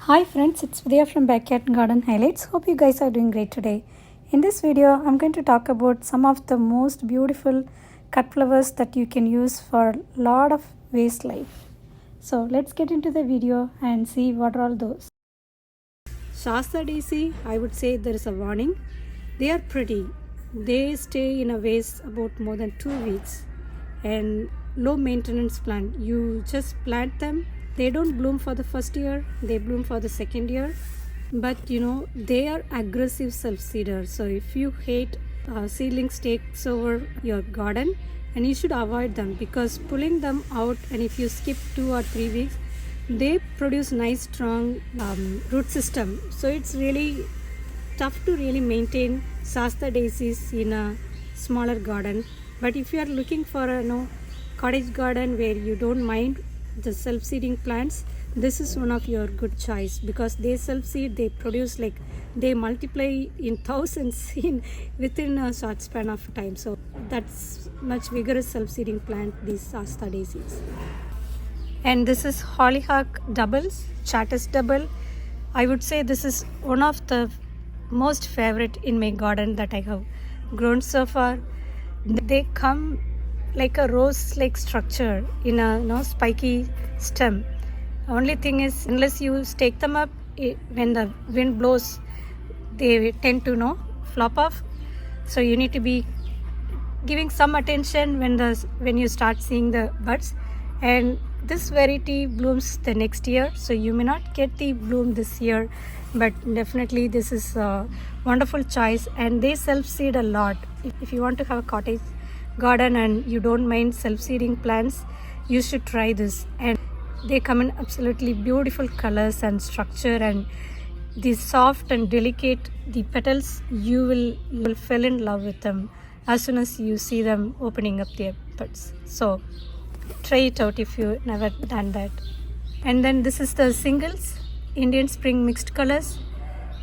Hi friends, it's Udhaya from Backyard Garden Highlights. Hope you guys are doing great today. In this video, I'm going to talk about some of the most beautiful cut flowers that you can use for a lot of vase life. So let's get into the video and see what are all those. Shasta Daisy, I would say there is a warning. They are pretty. They stay in a vase about more than 2 weeks and low maintenance plant. You just plant them. They don't bloom for the first year, they bloom for the second year, but they are aggressive self-seeders. So if you hate seedlings takes over your garden, and you should avoid them because pulling them out, and if you skip 2 or 3 weeks, they produce nice strong root system. So it's really tough to really maintain Shasta daisies in a smaller garden. But if you are looking for a cottage garden where you don't mind the self-seeding plants, this is one of your good choice because they self-seed, they produce they multiply in thousands within a short span of time. So that's much vigorous self-seeding plant, these Shasta daisies. And this is Hollyhock doubles, Chattis double. I would say this is one of the most favorite in my garden that I have grown so far. They come like a rose-like structure in a spiky stem. Only thing is, unless you stake them up, when the wind blows, they tend to flop off. So you need to be giving some attention when you start seeing the buds. And this variety blooms the next year, so you may not get the bloom this year, but definitely this is a wonderful choice. And they self-seed a lot. If you want to have a cottage garden and you don't mind self-seeding plants, you should try this. And they come in absolutely beautiful colors and structure, and the soft and delicate the petals, you will fall in love with them as soon as you see them opening up their buds. So try it out if you never done that. And then this is the singles, Indian spring mixed colors.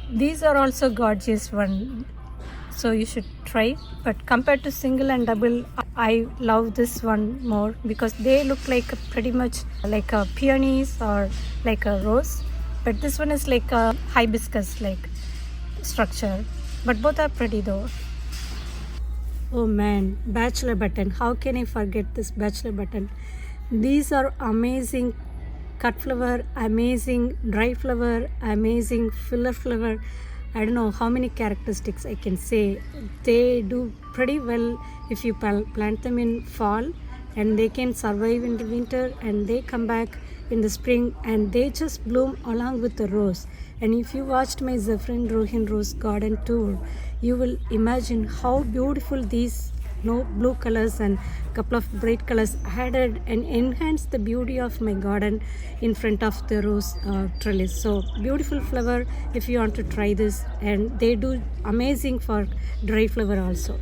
These are also gorgeous one, so you should try. But compared to single and double, I love this one more because they look pretty much like a peonies or like a rose, but this one is like a hibiscus like structure. But both are pretty though. Oh man, Bachelor Button, how can I forget this Bachelor Button? These are amazing cut flower, amazing dry flower, amazing filler flower. I don't know how many characteristics I can say. They do pretty well if you plant them in fall, and they can survive in the winter, and they come back in the spring, and they just bloom along with the rose. And if you watched my Zephyrin Rohin Rose Garden tour, you will imagine how beautiful these blue colors and couple of bright colors added and enhanced the beauty of my garden in front of the rose trellis. So beautiful flower if you want to try this, and they do amazing for dry flower also.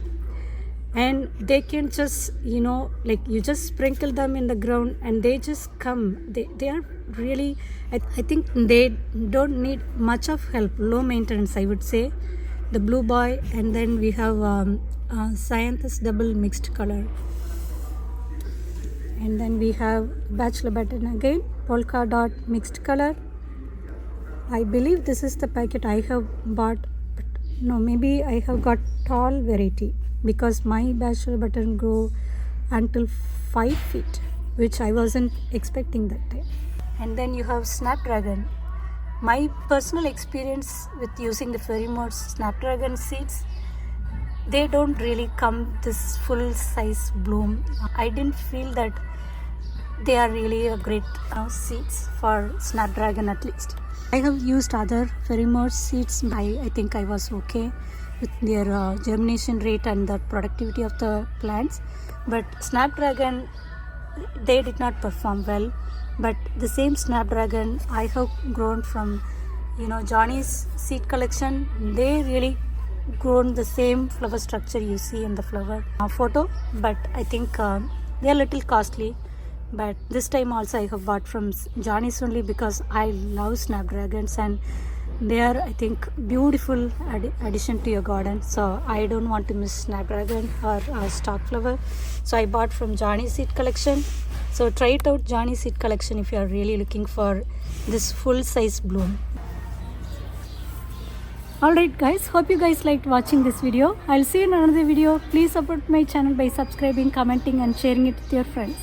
And they can just you just sprinkle them in the ground and they just come. They are really, I think they don't need much of help, low maintenance I would say. The blue boy, and then we have Cyanthus double mixed color, and then we have Bachelor Button again, polka dot mixed color. I believe this is the packet I have bought, but no, maybe I have got tall variety because my Bachelor Button grow until 5 feet, which I wasn't expecting that time. And then you have Snapdragon. My personal experience with using the Perennial Snapdragon seeds, they don't really come this full size bloom. I didn't feel that they are really a great seeds for Snapdragon at least. I have used other Perennial seeds. I think I was okay with their germination rate and the productivity of the plants. But Snapdragon, they did not perform well. But the same Snapdragon I have grown from Johnny's seed collection. They really grown the same flower structure you see in the flower photo, but I think they are a little costly. But this time also I have bought from Johnny's only because I love Snapdragons, and they are, I think, beautiful addition to your garden. So I don't want to miss Snapdragon or stock flower, so I bought from Johnny's seed collection. So try it out, Johnny Seed collection, if you are really looking for this full size bloom. Alright guys, hope you guys liked watching this video. I'll see you in another video. Please support my channel by subscribing, commenting and sharing it with your friends.